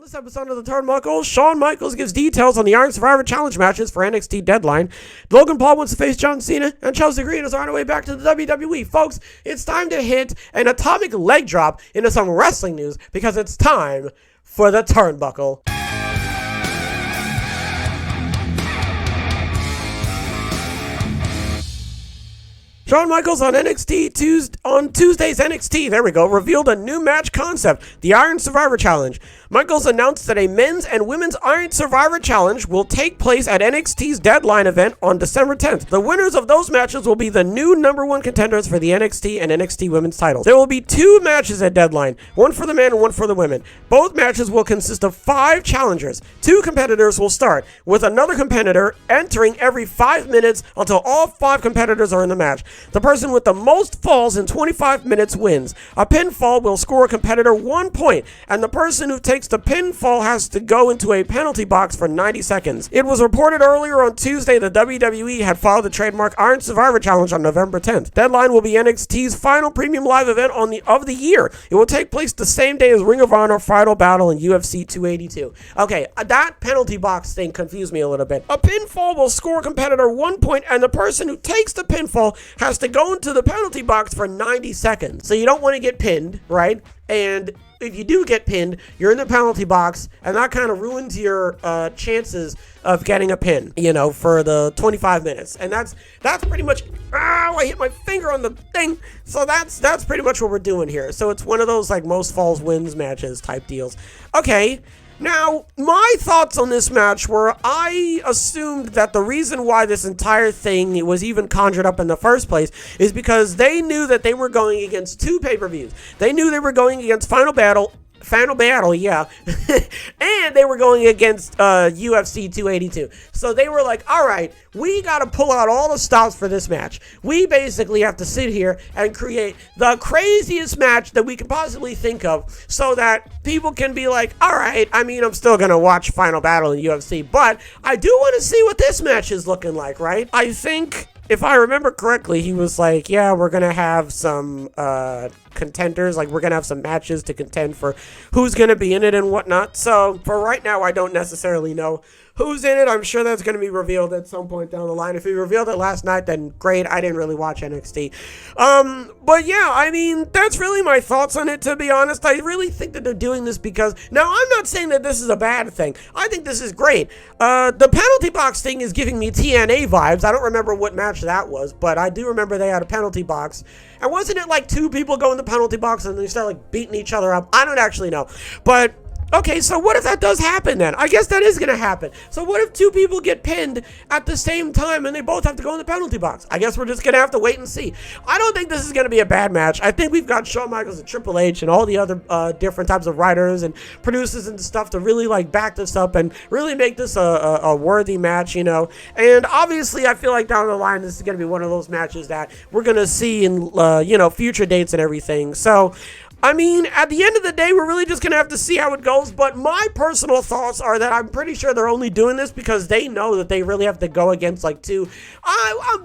this episode of the Turnbuckle, Shawn Michaels gives details on the Iron Survivor Challenge matches for NXT Deadline. Logan Paul wants to face John Cena, and Chelsea Green is on her way back to the WWE. Folks, it's time to hit an atomic leg drop into some wrestling news because it's time for the Turnbuckle. Shawn Michaels on Tuesday's NXT, revealed a new match concept, the Iron Survivor Challenge. Michaels announced that a men's and women's Iron Survivor Challenge will take place at NXT's Deadline event on December 10th. The winners of those matches will be the new #1 contenders for the NXT and NXT women's titles. There will be 2 matches at Deadline, one for the men and one for the women. Both matches will consist of 5 challengers. 2 competitors will start, with another competitor entering every 5 minutes until all 5 competitors are in the match. The person with the most falls in 25 minutes wins. A pinfall will score a competitor 1 point, and the person who takes the pinfall has to go into a penalty box for 90 seconds. It was reported earlier on Tuesday that WWE had filed the trademark Iron Survivor Challenge on November 10th. Deadline will be NXT's final premium live event of the year. It will take place the same day as Ring of Honor Final Battle in UFC 282. Okay, that penalty box thing confused me a little bit. A pinfall will score a competitor 1 point, and the person who takes the pinfall has to go into the penalty box for 90 seconds. So you don't want to get pinned, right? And if you do get pinned, you're in the penalty box, and that kind of ruins your chances of getting a pin, for the 25 minutes. And that's pretty much, I hit my finger on the thing. So that's pretty much what we're doing here. So it's one of those like most falls wins matches type deals. Okay. Now, my thoughts on this match were, I assumed that the reason why this entire thing was even conjured up in the first place is because they knew that they were going against 2 pay-per-views. They knew they were going against Final Battle, yeah, and they were going against UFC 282. So they were like, all right, we got to pull out all the stops for this match. We basically have to sit here and create the craziest match that we can possibly think of so that people can be like, all right, I'm still going to watch Final Battle in UFC, but I do want to see what this match is looking like, right? I think, if I remember correctly, he was like, yeah, we're going to have some contenders, like we're going to have some matches to contend for who's going to be in it and whatnot. So for right now, I don't necessarily know who's in it. I'm sure that's going to be revealed at some point down the line. If he revealed it last night, then great. I didn't really watch NXT. But yeah, that's really my thoughts on it, to be honest. I really think that they're doing this because, now I'm not saying that this is a bad thing. I think this is great. The penalty box thing is giving me TNA vibes. I don't remember what match that was, but I do remember they had a penalty box. And wasn't it like 2 people go in the penalty box and they start like beating each other up? I don't actually know. But okay, so what if that does happen then? I guess that is going to happen. So what if 2 people get pinned at the same time and they both have to go in the penalty box? I guess we're just going to have to wait and see. I don't think this is going to be a bad match. I think we've got Shawn Michaels and Triple H and all the other different types of writers and producers and stuff to really like back this up and really make this a worthy match, And obviously I feel like down the line this is going to be one of those matches that we're going to see in, future dates and everything. So at the end of the day, we're really just going to have to see how it goes, but my personal thoughts are that I'm pretty sure they're only doing this because they know that they really have to go against, like, 2,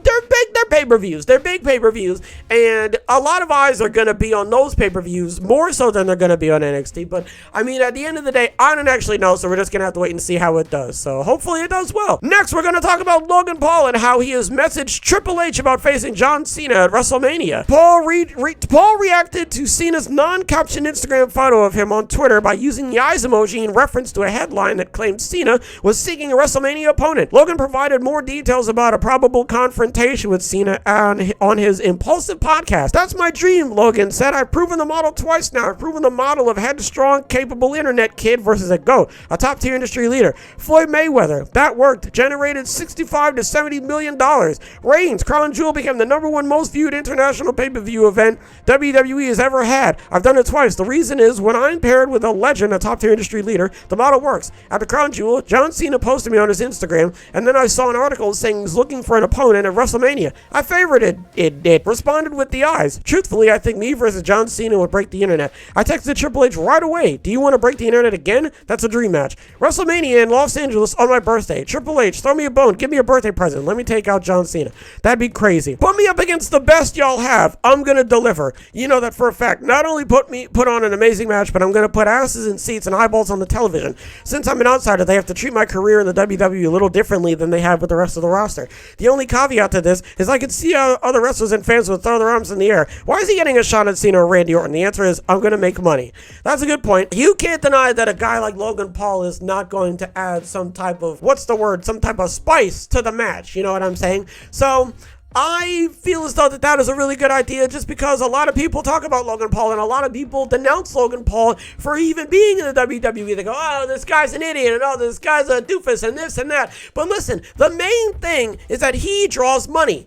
they're pay-per-views, they're big pay-per-views, and a lot of eyes are going to be on those pay-per-views, more so than they're going to be on NXT, but, at the end of the day, I don't actually know, so we're just going to have to wait and see how it does, so hopefully it does well. Next, we're going to talk about Logan Paul and how he has messaged Triple H about facing John Cena at WrestleMania. Paul reacted to Cena's non-captioned Instagram photo of him on Twitter by using the eyes emoji in reference to a headline that claimed Cena was seeking a WrestleMania opponent. Logan provided more details about a probable confrontation with Cena on his Impulsive podcast. That's my dream, Logan said. I've proven the model twice now. I've proven the model of headstrong, capable internet kid versus a GOAT, a top-tier industry leader. Floyd Mayweather. That worked. Generated $65 to $70 million. Reigns. Crown Jewel became the #1 most viewed international pay-per-view event WWE has ever had. I've done it twice. The reason is when I'm paired with a legend, a top-tier industry leader, the model works. At the Crown Jewel, John Cena posted me on his Instagram, and then I saw an article saying he's looking for an opponent at WrestleMania. I favorited it. Responded with the eyes. Truthfully, I think me versus John Cena would break the internet. I texted Triple H right away. Do you want to break the internet again? That's a dream match. WrestleMania in Los Angeles on my birthday. Triple H, throw me a bone. Give me a birthday present. Let me take out John Cena. That'd be crazy. Put me up against the best y'all have. I'm going to deliver. You know that for a fact. Not only really put on an amazing match, but I'm going to put asses in seats and eyeballs on the television. Since I'm an outsider, they have to treat my career in the WWE a little differently than they have with the rest of the roster. The only caveat to this is I could see how other wrestlers and fans would throw their arms in the air. Why is he getting a shot at Cena or Randy Orton? The answer is, I'm going to make money. That's a good point. You can't deny that a guy like Logan Paul is not going to add some type of, some type of spice to the match. You know what I'm saying? So I feel as though that is a really good idea, just because a lot of people talk about Logan Paul and a lot of people denounce Logan Paul for even being in the WWE. They go, oh, this guy's an idiot, and oh, this guy's a doofus, and this and that. But listen, the main thing is that he draws money.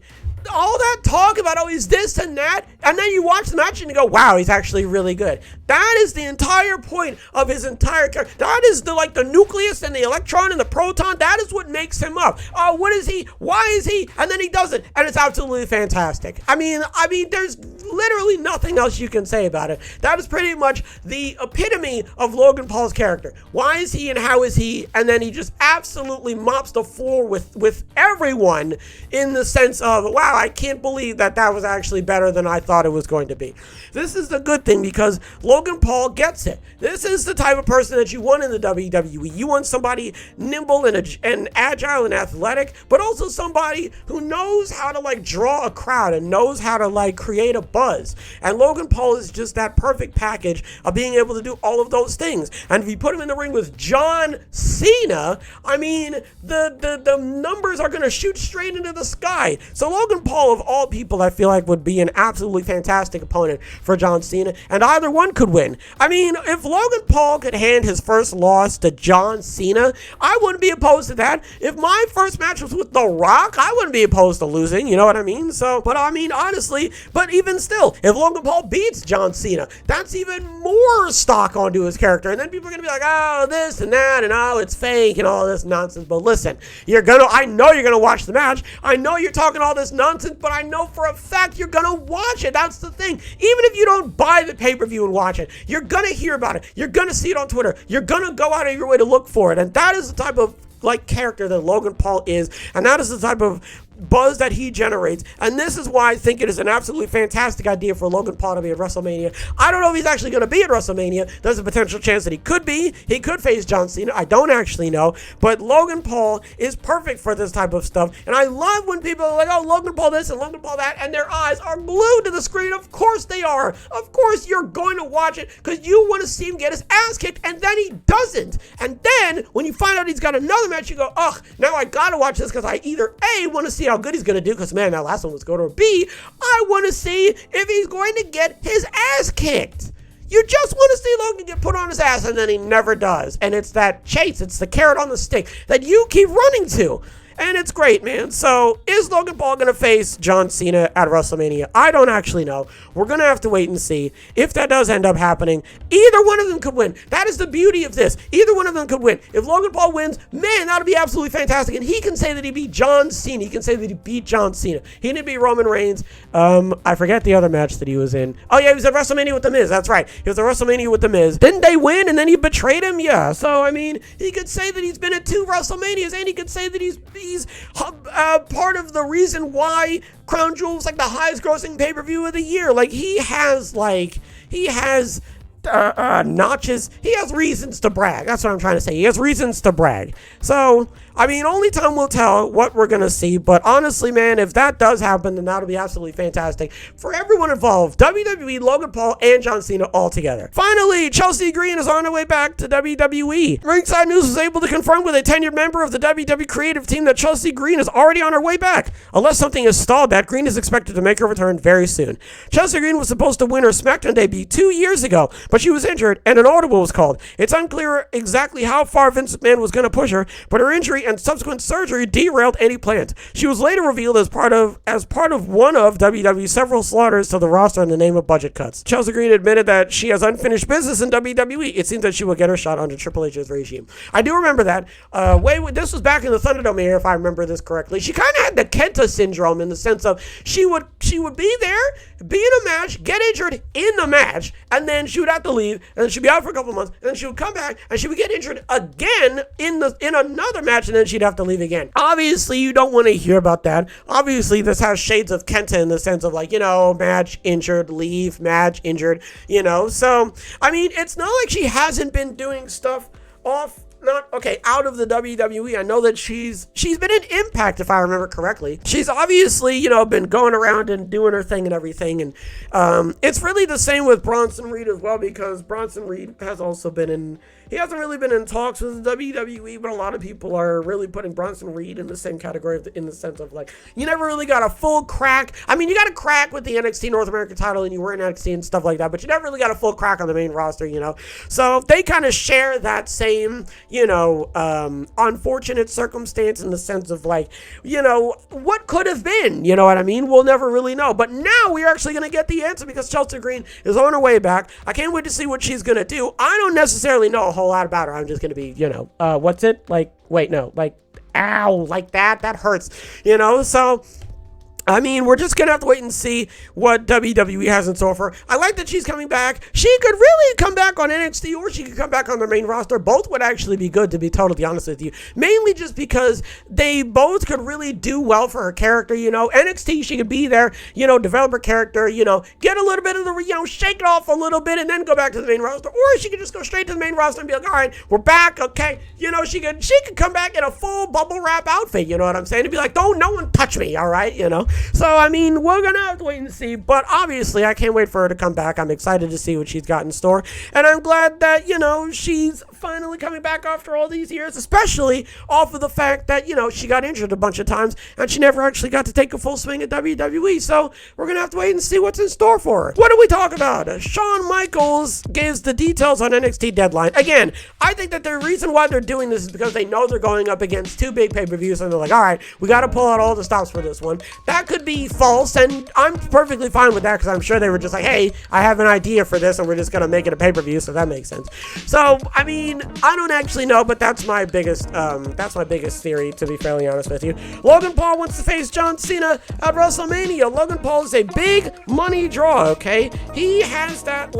All that talk about, oh, he's this and that, and then you watch the match and you go, wow, he's actually really good. That is the entire point of his entire character. That is the nucleus and the electron and the proton. That is what makes him up. Oh, what is he? Why is he? And then he does it, and it's absolutely fantastic. I mean, there's literally nothing else you can say about it. That is pretty much the epitome of Logan Paul's character. Why is he and how is he? And then he just absolutely mops the floor with everyone in the sense of, wow, I can't believe that was actually better than I thought it was going to be. This is the good thing, because Logan Paul gets it. This is the type of person that you want in the WWE. You want somebody nimble and agile and athletic, but also somebody who knows how to draw a crowd and knows how to create a buzz. And Logan Paul is just that perfect package of being able to do all of those things. And if you put him in the ring with John Cena, I mean, the numbers are going to shoot straight into the sky. So Logan Paul, of all people, I feel like would be an absolutely fantastic opponent for John Cena, and either one could win. I mean, if Logan Paul could hand his first loss to John Cena, I wouldn't be opposed to that. If my first match was with The Rock, I wouldn't be opposed to losing, you know what I mean? So, but I mean, honestly, but even still, if Logan Paul beats John Cena, that's even more stock onto his character, and then people are going to be like, oh, this and that, and oh, it's fake, and all this nonsense. But listen, I know you're going to watch the match. I know you're talking all this nonsense, but I know for a fact you're gonna watch it. That's the thing. Even if you don't buy the pay-per-view and watch it, you're gonna hear about it. You're gonna see it on Twitter. You're gonna go out of your way to look for it. And that is the type of character that Logan Paul is, and that is the type of buzz that he generates. And this is why I think it is an absolutely fantastic idea for Logan Paul to be at WrestleMania. I don't know if he's actually going to be at WrestleMania. There's a potential chance that he could be. He could face John Cena. I don't actually know. But Logan Paul is perfect for this type of stuff. And I love when people are like, oh, Logan Paul this and Logan Paul that, and their eyes are glued to the screen. Of course they are. Of course you're going to watch it because you want to see him get his ass kicked, and then he doesn't. And then when you find out he's got another match, you go, ugh, now I got to watch this because I either A, want to see how good he's going to do, because man, that last one was good, or B, I want to see if he's going to get his ass kicked. You just want to see Logan get put on his ass, and then he never does. And it's that chase, it's the carrot on the stick that you keep running to. And it's great, man. So, is Logan Paul going to face John Cena at WrestleMania? I don't actually know. We're going to have to wait and see. If that does end up happening, either one of them could win. That is the beauty of this. Either one of them could win. If Logan Paul wins, man, that would be absolutely fantastic. And he can say that he beat John Cena. He can say that he beat John Cena. He didn't beat Roman Reigns. I forget the other match that he was in. Oh, yeah, he was at WrestleMania with The Miz. That's right. He was at WrestleMania with The Miz. Didn't they win and then he betrayed him? Yeah. So, I mean, he could say that he's been at 2 WrestleManias, and he could say that he's part of the reason why Crown Jewel was the highest grossing pay-per-view of the year. He has notches. He has reasons to brag. That's what I'm trying to say. He has reasons to brag. So, I mean, only time will tell what we're going to see. But honestly, man, if that does happen, then that'll be absolutely fantastic for everyone involved. WWE, Logan Paul, and John Cena all together. Finally, Chelsea Green is on her way back to WWE. Ringside News was able to confirm with a tenured member of the WWE creative team that Chelsea Green is already on her way back. Unless something is stalled, that Green is expected to make her return very soon. Chelsea Green was supposed to win her SmackDown debut 2 years ago, but she was injured and an audible was called. It's unclear exactly how far Vince McMahon was going to push her, but her injury and subsequent surgery derailed any plans. She was later revealed as part of one of WWE's several slaughters to the roster in the name of budget cuts. Chelsea Green admitted that she has unfinished business in WWE. It seems that she will get her shot under Triple H's regime. I do remember that. This was back in the Thunderdome era, if I remember this correctly. She kind of had the Kenta syndrome in the sense of she would be there, be in a match, get injured in the match, and then she would have to leave, and then she'd be out for a couple of months, and then she would come back, and she would get injured again in another match, and then she'd have to leave again. Obviously, you don't want to hear about that. Obviously, this has shades of Kenta in the sense of like, match, injured, leave, match, injured, So, I mean, it's not like she hasn't been doing stuff out of the WWE. I know that she's been in Impact, if I remember correctly. She's obviously, been going around and doing her thing and everything. And it's really the same with Bronson Reed as well, because Bronson Reed has also he hasn't really been in talks with the WWE, but a lot of people are really putting Bronson Reed in the same category in the sense of like, you never really got a full crack. I mean, you got a crack with the NXT North American title and you were in NXT and stuff like that, but you never really got a full crack on the main roster, So they kind of share that same, unfortunate circumstance in the sense of like, what could have been, you know what I mean? We'll never really know. But now we're actually going to get the answer because Chelsea Green is on her way back. I can't wait to see what she's going to do. I don't necessarily know a whole lot about her. I'm just going to be, what's it? Like, wait, no, like, ow, like that hurts, So, I mean, we're just going to have to wait and see what WWE has in store for her. I like that she's coming back. She could really come back on NXT or she could come back on the main roster. Both would actually be good, to be totally honest with you. Mainly just because they both could really do well for her character, NXT, she could be there, develop her character, get a little bit of the, shake it off a little bit and then go back to the main roster. Or she could just go straight to the main roster and be like, all right, we're back, okay. She could come back in a full bubble wrap outfit, you know what I'm saying? To be like, don't no one touch me, all right, So, I mean, we're going to have to wait and see. But obviously, I can't wait for her to come back. I'm excited to see what she's got in store. And I'm glad that, she's finally coming back after all these years, especially off of the fact that, she got injured a bunch of times and she never actually got to take a full swing at WWE. So, we're going to have to wait and see what's in store for her. What do we talk about? Shawn Michaels gives the details on NXT Deadline. Again, I think that the reason why they're doing this is because they know they're going up against two big pay-per-views and they're like, all right, we got to pull out all the stops for this one. That could be false, and I'm perfectly fine with that because I'm sure they were just like, hey, I have an idea for this and we're just going to make it a pay-per-view, so that makes sense. So, I mean, I don't actually know, but that's my biggest theory, to be fairly honest with you. Logan Paul wants to face John Cena at WrestleMania. Logan Paul is a big money draw, okay? He has that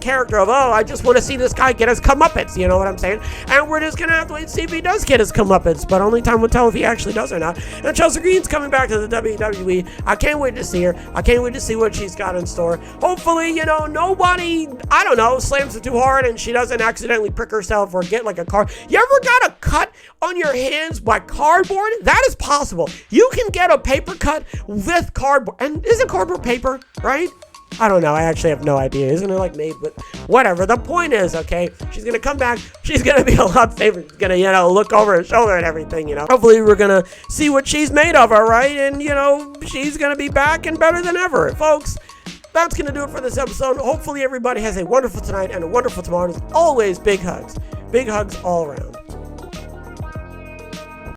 character of, I just want to see this guy get his comeuppance, you know what I'm saying? And we're just going to have to wait and see if he does get his comeuppance, but only time will tell if he actually does or not. And Chelsea Green's coming back to the WWE. I can't wait to see her. I can't wait to see what she's got in store. Hopefully, nobody, I don't know, slams it too hard and she doesn't accidentally prick herself or get like a card. You ever got a cut on your hands by cardboard? That is possible. You can get a paper cut with cardboard. And isn't cardboard paper, right? I don't know. I actually have no idea. Isn't it like made with whatever? The point is, okay, she's going to come back. She's going to be a lot safer. She's going to, look over her shoulder and everything, Hopefully we're going to see what she's made of, all right? And, she's going to be back and better than ever. Folks, that's going to do it for this episode. Hopefully everybody has a wonderful tonight and a wonderful tomorrow. As always, big hugs. Big hugs all around.